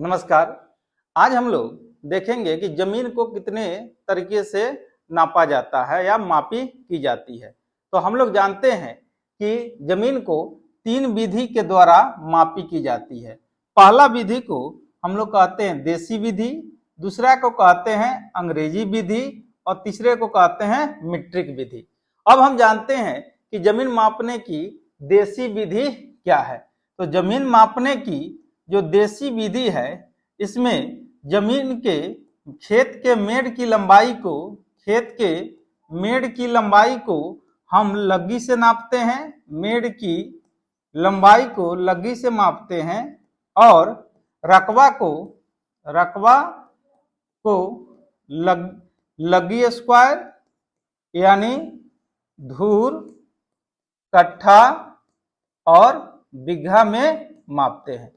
नमस्कार। आज हम लोग देखेंगे कि जमीन को कितने तरीके से नापा जाता है या मापी की जाती है। तो हम लोग जानते हैं कि जमीन को 3 विधि के द्वारा मापी की जाती है। पहला विधि को हम लोग कहते हैं देसी विधि, दूसरा को कहते हैं अंग्रेजी विधि और तीसरे को कहते हैं मीट्रिक विधि। अब हम जानते हैं कि जमीन मापने की देसी विधि क्या है। तो जमीन मापने की जो देसी विधि है, इसमें जमीन के खेत के मेड़ की लंबाई को हम लग्गी से नापते हैं, मेड़ की लंबाई को लग्गी से मापते हैं और रकबा को लग्गी स्क्वायर यानी धूर, कट्ठा और बीघा में मापते हैं।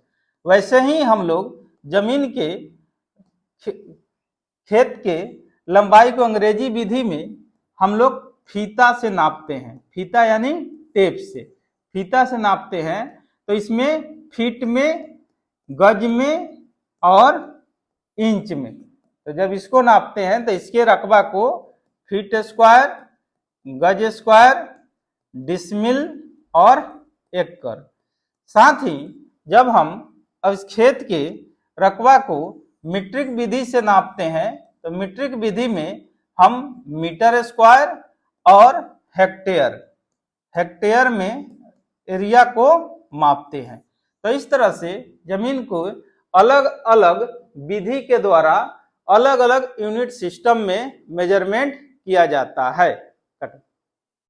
वैसे ही हम लोग जमीन के खेत के लंबाई को अंग्रेजी विधि में हम लोग फीता से नापते हैं। फीता यानी टेप से फीता से नापते हैं। तो इसमें फीट में, गज में और इंच में। तो जब इसको नापते हैं तो इसके रकबा को फीट स्क्वायर, गज स्क्वायर, डिसमिल और एकड़। साथ ही जब हम अब इस खेत के रकबा को मीट्रिक विधि से नापते हैं तो मीट्रिक विधि में हम मीटर स्क्वायर और हेक्टेयर में एरिया को मापते हैं। तो इस तरह से जमीन को अलग अलग विधि के द्वारा अलग अलग यूनिट सिस्टम में मेजरमेंट किया जाता है।